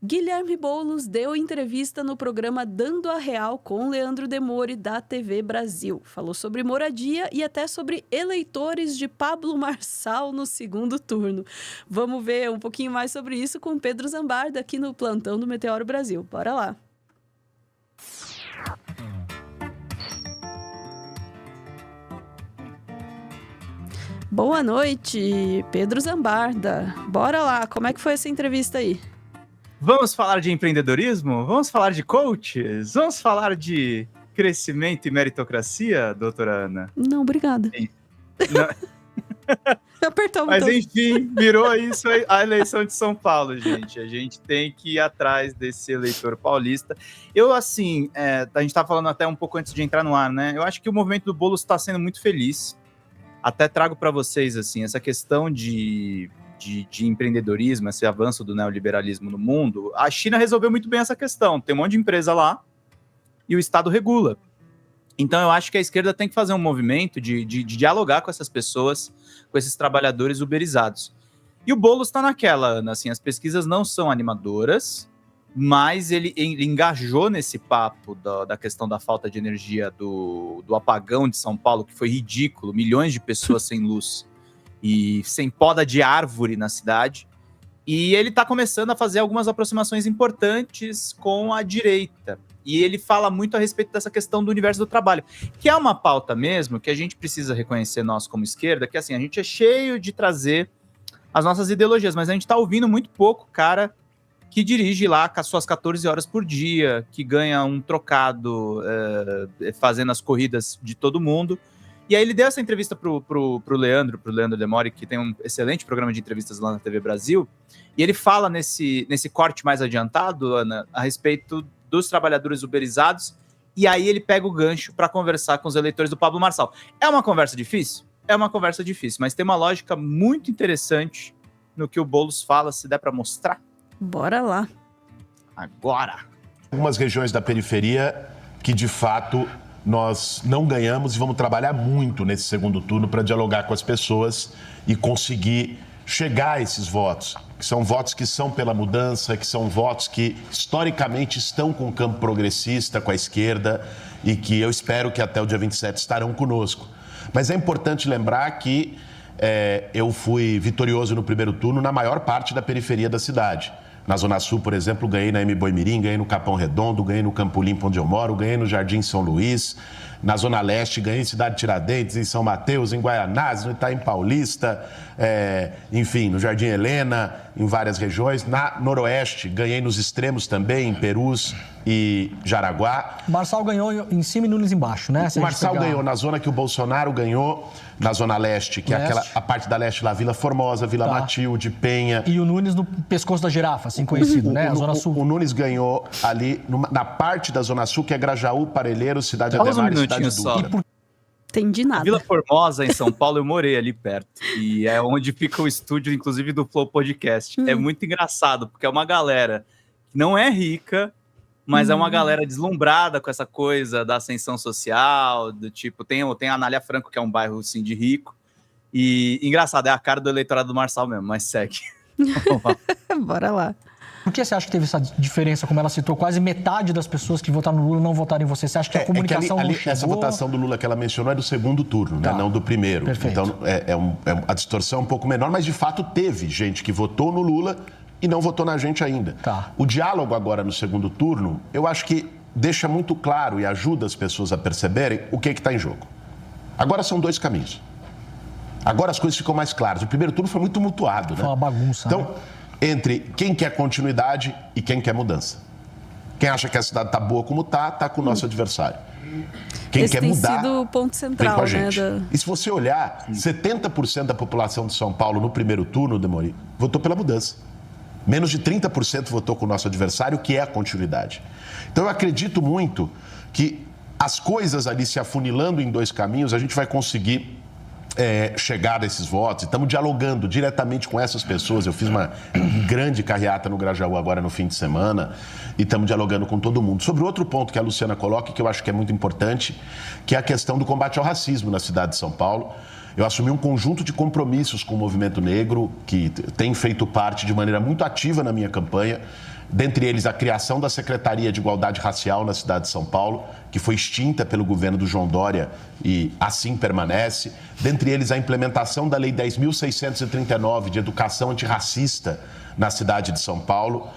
Guilherme Boulos deu entrevista no programa Dando a Real com Leandro Demore, da TV Brasil. Falou sobre moradia e até sobre eleitores de Pablo Marçal no segundo turno. Vamos ver um pouquinho mais sobre isso com Pedro Zambarda aqui no Plantão do Meteoro Brasil. Bora lá! Boa noite, Pedro Zambarda. Bora lá, como é que foi essa entrevista aí? Vamos falar de empreendedorismo? Vamos falar de coaches? Vamos falar de crescimento e meritocracia, doutora Ana? Não, obrigada. Não. Apertou o Mas botão. enfim, virou isso a eleição de São Paulo, gente. A gente tem que ir atrás desse eleitor paulista. Eu, assim, a gente estava falando até um pouco antes de entrar no ar, né? Eu acho que o movimento do Boulos está sendo muito feliz. Até trago para vocês, assim, essa questão de empreendedorismo, esse avanço do neoliberalismo no mundo. A China resolveu muito bem essa questão. Tem um monte de empresa lá e o Estado regula. Então eu acho que a esquerda tem que fazer um movimento de dialogar com essas pessoas, com esses trabalhadores uberizados. E o Boulos está naquela, Ana, assim, as pesquisas não são animadoras, mas ele engajou nesse papo da questão da falta de energia do apagão de São Paulo, que foi ridículo, milhões de pessoas sem luz e sem poda de árvore na cidade. E ele está começando a fazer algumas aproximações importantes com a direita. E ele fala muito a respeito dessa questão do universo do trabalho, que é uma pauta mesmo que a gente precisa reconhecer nós como esquerda, que assim, a gente é cheio de trazer as nossas ideologias, mas a gente está ouvindo muito pouco cara que dirige lá com as suas 14 horas por dia, que ganha um trocado fazendo as corridas de todo mundo. E aí ele deu essa entrevista pro Leandro Demore, que tem um excelente programa de entrevistas lá na TV Brasil, e ele fala nesse corte mais adiantado, Ana, a respeito dos trabalhadores uberizados, e aí ele pega o gancho para conversar com os eleitores do Pablo Marçal. É uma conversa difícil? É uma conversa difícil, mas tem uma lógica muito interessante no que o Boulos fala, se der para mostrar. Bora lá. Agora! Algumas regiões da periferia que, de fato, nós não ganhamos e vamos trabalhar muito nesse segundo turno para dialogar com as pessoas e conseguir chegar a esses votos, que são votos que são pela mudança, que são votos que historicamente estão com o campo progressista, com a esquerda, e que eu espero que até o dia 27 estarão conosco. Mas é importante lembrar que eu fui vitorioso no primeiro turno na maior parte da periferia da cidade. Na Zona Sul, por exemplo, ganhei na Mboimirim, ganhei no Capão Redondo, ganhei no Campo Limpo, onde eu moro, ganhei no Jardim São Luís. Na Zona Leste, ganhei em Cidade Tiradentes, em São Mateus, em Guaianazes, no Itaim Paulista, enfim, no Jardim Helena, em várias regiões. Na Noroeste, ganhei nos extremos também, em Perus e Jaraguá. O Marçal ganhou em cima e Nunes embaixo, né? O Marçal ganhou na zona que o Bolsonaro ganhou, na Zona Leste, que é a parte da leste lá, Vila Formosa, Vila Matilde, Penha. E o Nunes no pescoço da girafa, assim conhecido, né? A Zona Sul. O Nunes ganhou ali na parte da Zona Sul, que é Grajaú, Parelheiros, Cidade Ademar e Cidade Dutra. Entendi nada. Vila Formosa, em São Paulo, eu morei ali perto. E é onde fica o estúdio, inclusive, do Flow Podcast. É muito engraçado, porque é uma galera que não é rica, mas é uma galera deslumbrada com essa coisa da ascensão social, do tipo, tem a Anália Franco, que é um bairro, assim, de rico. E, engraçado, é a cara do eleitorado do Marçal mesmo, mas segue. Bora lá. Por que você acha que teve essa diferença, como ela citou, quase metade das pessoas que votaram no Lula não votaram em você? Você acha que a comunicação não chegou? Essa votação do Lula que ela mencionou é do segundo turno, né? Não do primeiro. Perfeito. Então, a distorção é um pouco menor, mas, de fato, teve gente que votou no Lula e não votou na gente ainda. O diálogo agora no segundo turno, eu acho que deixa muito claro e ajuda as pessoas a perceberem o que está em jogo. Agora são dois caminhos. Agora as coisas ficam mais claras. O primeiro turno foi muito tumultuado, né? Foi uma bagunça, Então, né? Entre quem quer continuidade e quem quer mudança. Quem acha que a cidade está boa como está com o nosso adversário. Quem Esse quer tem mudar, sido o ponto vem central, com a gente. né? E se você olhar, 70% da população de São Paulo no primeiro turno, Demori, votou pela mudança. Menos de 30% votou com o nosso adversário, que é a continuidade. Então eu acredito muito que as coisas ali se afunilando em dois caminhos, a gente vai conseguir chegar a esses votos. Estamos dialogando diretamente com essas pessoas. Eu fiz uma grande carreata no Grajaú agora no fim de semana e estamos dialogando com todo mundo. Sobre outro ponto que a Luciana coloca, que eu acho que é muito importante, que é a questão do combate ao racismo na cidade de São Paulo. Eu assumi um conjunto de compromissos com o movimento negro, que tem feito parte de maneira muito ativa na minha campanha. Dentre eles, a criação da Secretaria de Igualdade Racial na cidade de São Paulo, que foi extinta pelo governo do João Dória e assim permanece. Dentre eles, a implementação da Lei 10.639 de educação antirracista na cidade de São Paulo,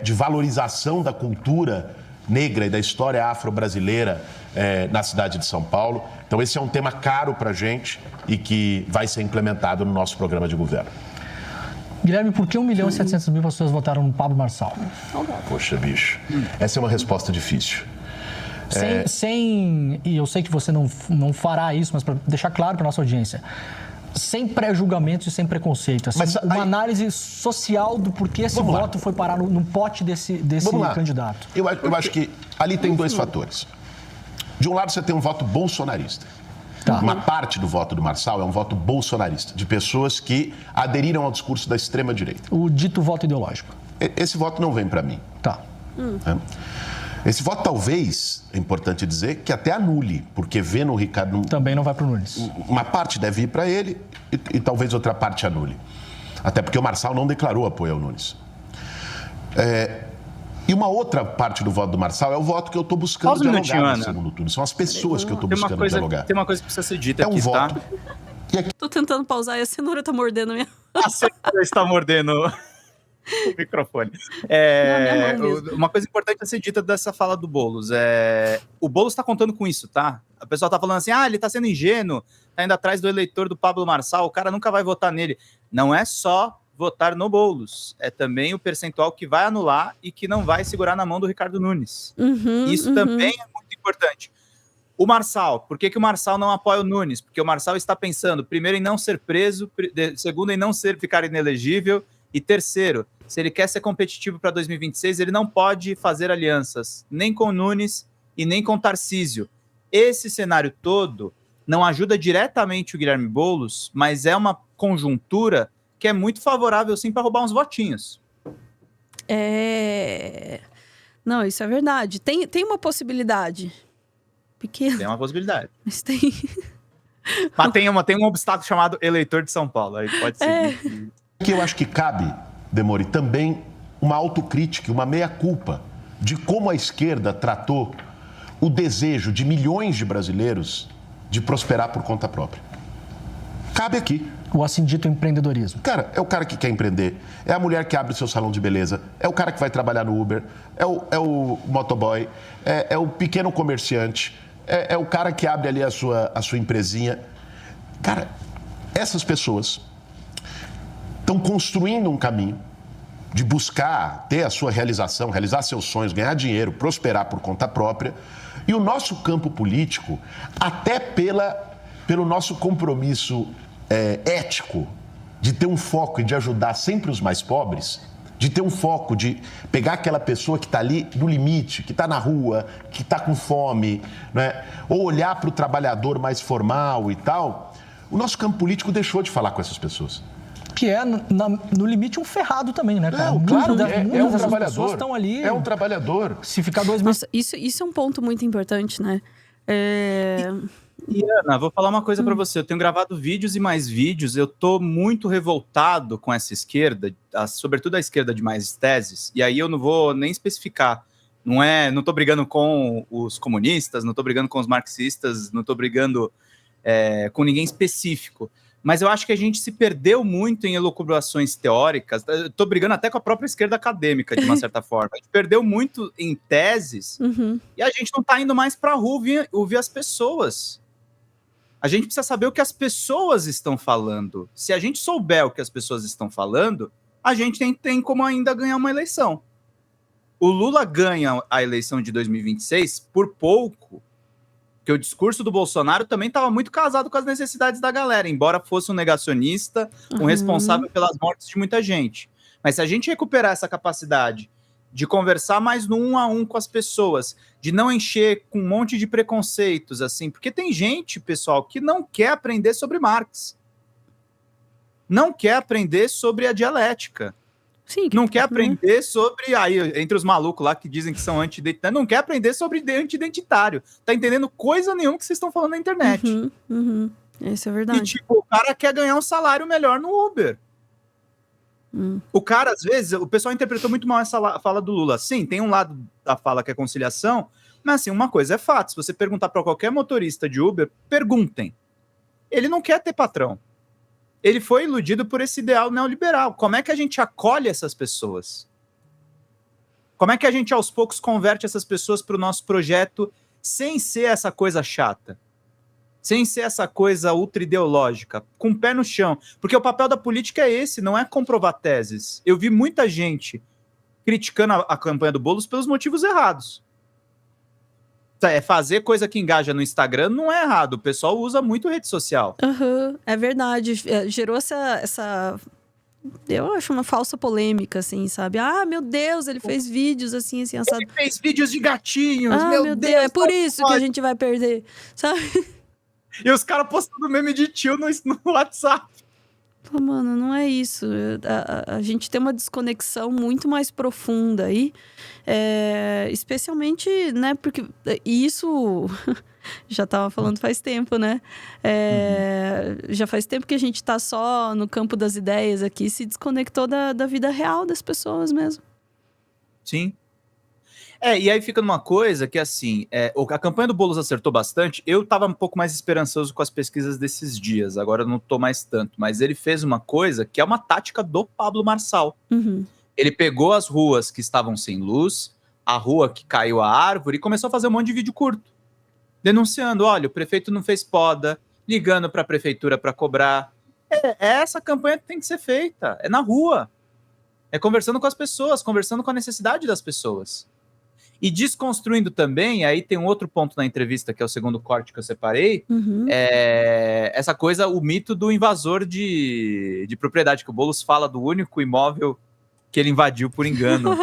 de valorização da cultura negra e da história afro-brasileira na cidade de São Paulo. Então, esse é um tema caro para a gente e que vai ser implementado no nosso programa de governo. Guilherme, por que 1.700.000 pessoas votaram no Pablo Marçal? Poxa, bicho, essa é uma resposta difícil. E eu sei que você não fará isso, mas para deixar claro para nossa audiência, sem pré-julgamentos e sem preconceito, assim, mas uma análise social do porquê esse voto foi parar no pote desse candidato. Eu acho que ali tem dois fatores. De um lado, você tem um voto bolsonarista. Tá. Uma parte do voto do Marçal é um voto bolsonarista, de pessoas que aderiram ao discurso da extrema-direita. O dito voto ideológico. Esse voto não vem para mim. Tá. Esse voto, talvez, é importante dizer, que até anule, porque vê no Ricardo... Também não vai para o Nunes. Uma parte deve ir para ele e talvez outra parte anule. Até porque o Marçal não declarou apoio ao Nunes. E uma outra parte do voto do Marçal é o voto que eu estou buscando dialogar no segundo turno. São as pessoas que eu estou buscando dialogar. Tem uma coisa que precisa ser dita aqui, voto. Tá? Tô tentando pausar e a cenoura tá mordendo a minha... A cenoura está mordendo o microfone. Uma coisa importante a ser dita dessa fala do Boulos. O Boulos está contando com isso, tá? A pessoa tá falando assim, ele tá sendo ingênuo, tá indo atrás do eleitor do Pablo Marçal, o cara nunca vai votar nele. Não é só votar no Boulos, é também o percentual que vai anular e que não vai segurar na mão do Ricardo Nunes. Isso também é muito importante. O Marçal, por que o Marçal não apoia o Nunes? Porque o Marçal está pensando, primeiro, em não ser preso, segundo, em não ficar inelegível, e terceiro, se ele quer ser competitivo para 2026, ele não pode fazer alianças, nem com o Nunes e nem com o Tarcísio. Esse cenário todo não ajuda diretamente o Guilherme Boulos, mas é uma conjuntura que é muito favorável, sim, para roubar uns votinhos. Não, isso é verdade. Tem uma possibilidade. Pequena. Tem uma possibilidade. Mas tem... Mas tem um obstáculo chamado eleitor de São Paulo. Aí pode ser. Que eu acho que cabe, Demori, também uma autocrítica, uma meia-culpa de como a esquerda tratou o desejo de milhões de brasileiros de prosperar por conta própria. Cabe aqui. O assim dito empreendedorismo. Cara, é o cara que quer empreender, é a mulher que abre o seu salão de beleza, é o cara que vai trabalhar no Uber, é o motoboy, é o pequeno comerciante, é o cara que abre ali a sua empresinha. Cara, essas pessoas estão construindo um caminho de buscar ter a sua realização, realizar seus sonhos, ganhar dinheiro, prosperar por conta própria. E o nosso campo político, até pelo nosso compromisso ético de ter um foco e de ajudar sempre os mais pobres, de ter um foco de pegar aquela pessoa que está ali no limite, que está na rua, que está com fome, né? Ou olhar para o trabalhador mais formal e tal, o nosso campo político deixou de falar com essas pessoas. Que é, no limite, um ferrado também, né, cara? Não, claro, é um pessoas trabalhador. Estão ali, é um trabalhador. Se ficar 2 meses... Nossa, isso é um ponto muito importante, né? E, Ana, vou falar uma coisa pra você. Eu tenho gravado vídeos e mais vídeos. Eu tô muito revoltado com essa esquerda, sobretudo a esquerda de mais teses. E aí eu não vou nem especificar. Não tô brigando com os comunistas, não tô brigando com os marxistas, não tô brigando com ninguém específico. Mas eu acho que a gente se perdeu muito em elucubrações teóricas. Estou brigando até com a própria esquerda acadêmica, de uma certa forma. A gente perdeu muito em teses e a gente não está indo mais para a rua ouvir as pessoas. A gente precisa saber o que as pessoas estão falando. Se a gente souber o que as pessoas estão falando, a gente tem como ainda ganhar uma eleição. O Lula ganha a eleição de 2026 por pouco, porque o discurso do Bolsonaro também estava muito casado com as necessidades da galera, embora fosse um negacionista, um responsável pelas mortes de muita gente. Mas se a gente recuperar essa capacidade de conversar mais no 1 a 1 com as pessoas, de não encher com um monte de preconceitos, assim, porque tem gente, pessoal, que não quer aprender sobre Marx, não quer aprender sobre a dialética. Sim, não quer aprender sobre... Aí, entre os malucos lá que dizem que são anti-identitários, não quer aprender sobre anti-identitário. Tá entendendo coisa nenhuma que vocês estão falando na internet. Isso é verdade. E, tipo, o cara quer ganhar um salário melhor no Uber. O cara, às vezes, o pessoal interpretou muito mal essa fala do Lula. Sim, tem um lado da fala que é conciliação, mas, assim, uma coisa é fato. Se você perguntar para qualquer motorista de Uber, perguntem. Ele não quer ter patrão. Ele foi iludido por esse ideal neoliberal. Como é que a gente acolhe essas pessoas? Como é que a gente, aos poucos, converte essas pessoas para o nosso projeto sem ser essa coisa chata? Sem ser essa coisa ultra-ideológica, com o pé no chão. Porque o papel da política é esse, não é comprovar teses. Eu vi muita gente criticando a campanha do Boulos pelos motivos errados. Fazer coisa que engaja no Instagram não é errado. O pessoal usa muito rede social. É verdade. Gerou essa... Eu acho uma falsa polêmica, assim, sabe? Ah, meu Deus, ele fez vídeos assim, assado. Ele fez vídeos de gatinhos, Ah, meu Deus, é por isso que a gente vai perder, sabe? E os caras postando meme de tio no WhatsApp. Pô, mano, não é isso. A gente tem uma desconexão muito mais profunda aí. Especialmente, né, porque isso... Já tava falando faz tempo, né? Já faz tempo que a gente tá só no campo das ideias aqui, se desconectou da vida real das pessoas mesmo. Sim. E aí fica numa coisa que, assim, a campanha do Boulos acertou bastante. Eu tava um pouco mais esperançoso com as pesquisas desses dias, agora eu não tô mais tanto. Mas ele fez uma coisa que é uma tática do Pablo Marçal. Ele pegou as ruas que estavam sem luz, a rua que caiu a árvore e começou a fazer um monte de vídeo curto. Denunciando, olha, o prefeito não fez poda, ligando para a prefeitura para cobrar. É essa campanha que tem que ser feita, é na rua. É conversando com as pessoas, conversando com a necessidade das pessoas. E desconstruindo também, aí tem um outro ponto na entrevista, que é o segundo corte que eu separei, essa coisa, o mito do invasor de propriedade, que o Boulos fala do único imóvel que ele invadiu por engano.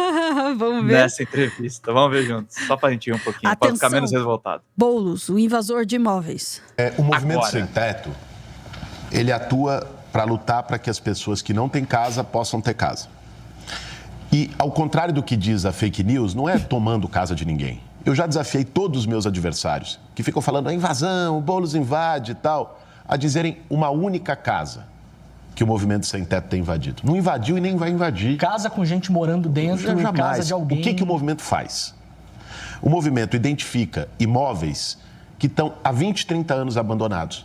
Vamos ver. Nessa entrevista. Vamos ver juntos. Só pra gente ir um pouquinho, para ficar menos revoltado. Boulos, o invasor de imóveis. O Movimento Sem Teto, ele atua para lutar para que as pessoas que não têm casa possam ter casa. E, ao contrário do que diz a fake news, não é tomando casa de ninguém. Eu já desafiei todos os meus adversários, que ficam falando a invasão, o Boulos invade e tal, a dizerem uma única casa que o Movimento Sem Teto tem invadido. Não invadiu e nem vai invadir. Casa com gente morando dentro, jamais. Casa de alguém. O que o movimento faz? O movimento identifica imóveis que estão há 20, 30 anos abandonados,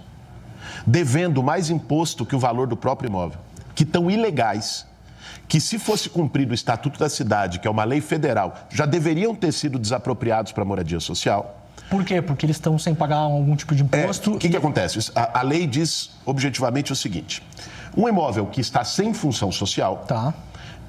devendo mais imposto que o valor do próprio imóvel, que estão ilegais, que se fosse cumprido o Estatuto da Cidade, que é uma lei federal, já deveriam ter sido desapropriados para moradia social. Por quê? Porque eles estão sem pagar algum tipo de imposto. O que acontece? A lei diz objetivamente o seguinte: um imóvel que está sem função social,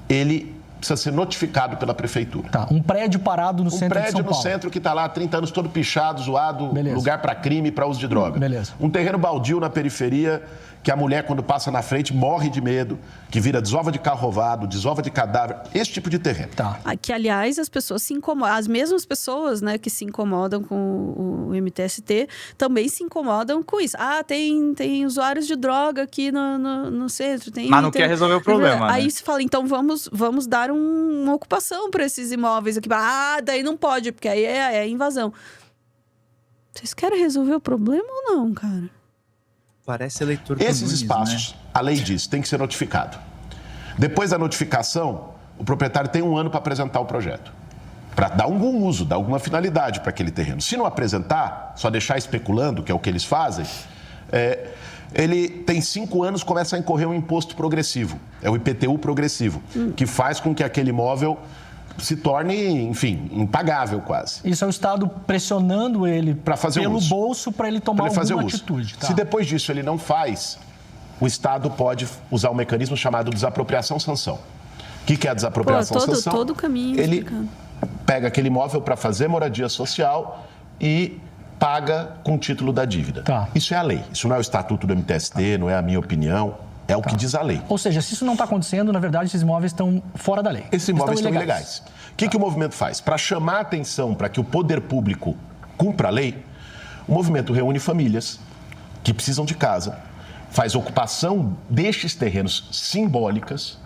ele precisa ser notificado pela prefeitura. Um prédio parado no centro de São Paulo. Um prédio no centro que está lá há 30 anos todo pichado, zoado, lugar para crime e para uso de droga. Beleza. Um terreno baldio na periferia que a mulher, quando passa na frente, morre de medo, que vira desova de carro roubado, desova de cadáver, esse tipo de terreno. Que, aliás, as pessoas se incomodam, as mesmas pessoas, né, que se incomodam com o MTST, também se incomodam com isso. Tem usuários de droga aqui no centro. Mas não quer resolver o problema, Aí né? se fala, então vamos dar uma ocupação para esses imóveis aqui. Daí não pode, porque aí é invasão. Vocês querem resolver o problema ou não, cara? Parece eleitor. Esses espaços, né? A lei diz, tem que ser notificado. Depois da notificação, o proprietário tem 1 ano para apresentar o projeto, para dar algum uso, dar alguma finalidade para aquele terreno. Se não apresentar, só deixar especulando, que é o que eles fazem, ele tem 5 anos, começa a incorrer um imposto progressivo, é o IPTU progressivo, que faz com que aquele imóvel se torne, enfim, impagável quase. Isso é o Estado pressionando ele para fazer pelo uso. bolso para ele tomar alguma atitude. Se depois disso ele não faz, o Estado pode usar um mecanismo chamado desapropriação-sanção. O que é a desapropriação-sanção? Todo o caminho ele explicando. Pega aquele imóvel para fazer moradia social e paga com o título da dívida. Isso é a lei. Isso não é o estatuto do MTST, não é a minha opinião. É o que diz a lei. Ou seja, se isso não está acontecendo, na verdade, esses imóveis estão fora da lei. Esses imóveis estão ilegais. O que o movimento faz? Para chamar a atenção para que o poder público cumpra a lei, o movimento reúne famílias que precisam de casa, faz ocupação destes terrenos simbólicas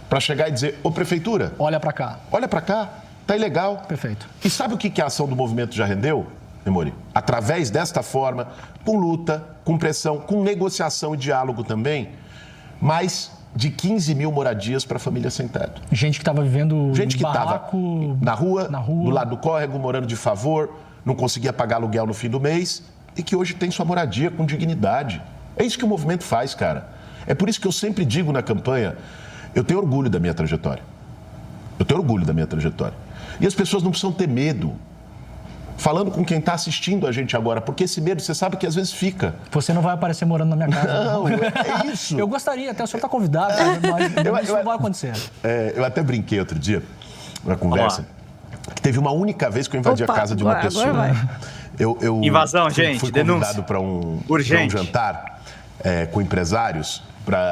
para chegar e dizer: ô prefeitura, olha para cá. Olha para cá, tá ilegal. Perfeito. E sabe o que a ação do movimento já rendeu? Memori. Através desta forma, com luta, com pressão, com negociação e diálogo também, mais de 15 mil moradias para famílias sem teto. Gente que estava vivendo gente que estava na rua, rua, do lado do córrego, morando de favor, não conseguia pagar aluguel no fim do mês e que hoje tem sua moradia com dignidade. É isso que o movimento faz, cara. É por isso que eu sempre digo na campanha, eu tenho orgulho da minha trajetória. Eu tenho orgulho da minha trajetória. E as pessoas não precisam ter medo. Falando com quem está assistindo a gente agora, porque esse medo, você sabe que às vezes fica. Você não vai aparecer morando na minha casa. Não, é isso. Eu gostaria, até o senhor está convidado, mas isso não vai acontecer. Eu até brinquei outro dia, na conversa, que teve uma única vez que eu invadi a casa de uma pessoa. Agora vai. Invasão, gente, fui denúncia. Convidado para um jantar com empresários,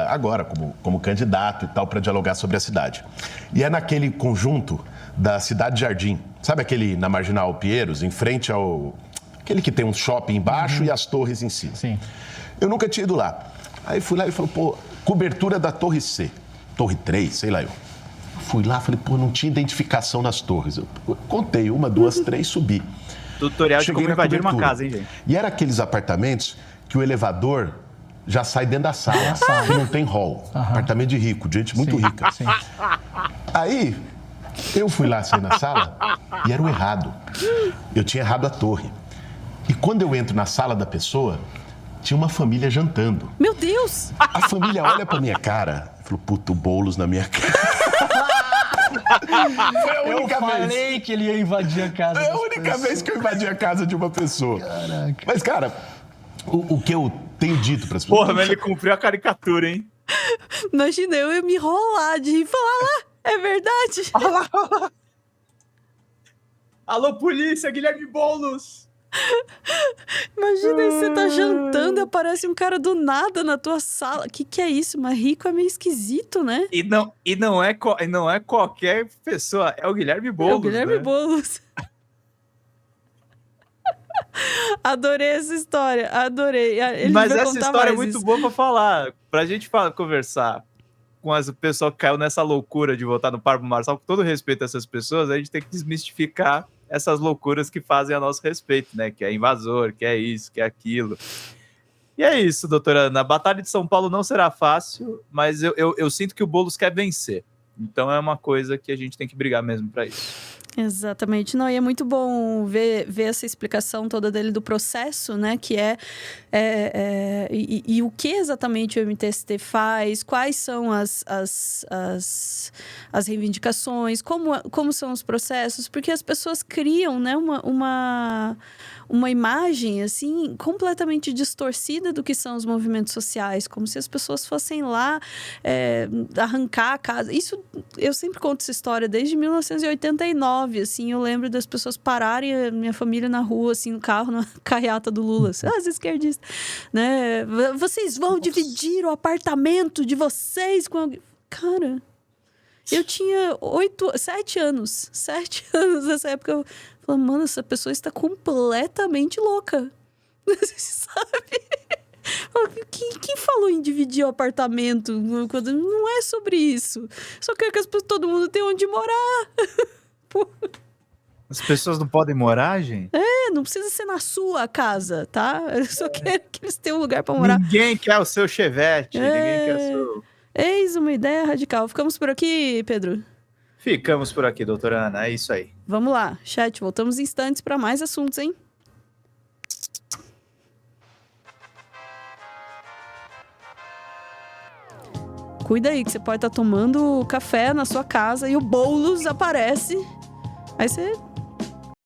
agora como candidato e tal, para dialogar sobre a cidade. E é naquele conjunto da Cidade Jardim. Sabe aquele na Marginal Pinheiros, em frente ao... Aquele que tem um shopping embaixo e as torres em cima. Sim. Eu nunca tinha ido lá. Aí fui lá e falei, pô, cobertura da Torre C. Torre 3, sei lá eu. Fui lá, falei, pô, não tinha identificação nas torres. Eu contei 1, 2, 3, subi. Tutorial de como invadir uma casa, hein, gente? E era aqueles apartamentos que o elevador já sai dentro da sala, que não tem hall. Apartamento de rico, de gente muito rica. Sim. Aí... eu fui lá sair na sala e era o errado. Eu tinha errado a torre. E quando eu entro na sala da pessoa, tinha uma família jantando. Meu Deus! A família olha pra minha cara e falou, puto, Boulos na minha cara. Foi a única Eu falei que ele ia invadir a casa. É a única vez que eu invadi a casa de uma pessoa. Caraca. Mas, cara, o que eu tenho dito pras pessoas... Porra, mas ele cumpriu a caricatura, hein? Imagina, eu ia me enrolar de rir e falar lá. É verdade? Olha lá. Alô, polícia, Guilherme Boulos! Imagina aí, você tá jantando e aparece um cara do nada na tua sala. Que é isso? Mas rico é meio esquisito, né? E não é qualquer pessoa, é o Guilherme Boulos. É o Guilherme né? Boulos. Adorei essa história, adorei. Ele Mas vai essa contar história é mais muito isso. boa pra falar. Pra gente conversar com o pessoal que caiu nessa loucura de votar no Pablo Marçal, com todo respeito a essas pessoas, a gente tem que desmistificar essas loucuras que fazem a nosso respeito, né? Que é invasor, que é isso, que é aquilo. E é isso, doutora Ana. A Batalha de São Paulo não será fácil, mas eu sinto que o Boulos quer vencer. Então é uma coisa que a gente tem que brigar mesmo pra isso. Exatamente. Não, e é muito bom ver essa explicação toda dele do processo, né? Que e o que exatamente o MTST faz, quais são as reivindicações, como são os processos, porque as pessoas criam, né, uma imagem, assim, completamente distorcida do que são os movimentos sociais, como se as pessoas fossem lá arrancar a casa. Isso, eu sempre conto essa história desde 1989, assim, eu lembro das pessoas pararem a minha família na rua, assim, no carro, na carreata do Lula, as esquerdistas, né? Vocês vão dividir o apartamento de vocês com alguém. Cara, eu tinha 7 anos. 7 anos nessa época. Eu falei, mano, essa pessoa está completamente louca. Sabe? Quem falou em dividir o apartamento? Não é sobre isso. Só quero que todo mundo tenha onde morar. As pessoas não podem morar, gente? Não precisa ser na sua casa, tá? Eu só quero que eles tenham um lugar para morar. Ninguém quer o seu Chevette, ninguém quer o seu... Eis uma ideia radical. Ficamos por aqui, Pedro? Ficamos por aqui, doutora Ana, é isso aí. Vamos lá, chat, voltamos em instantes para mais assuntos, hein? Cuida aí, que você pode estar tomando café na sua casa e o Boulos aparece. Aí você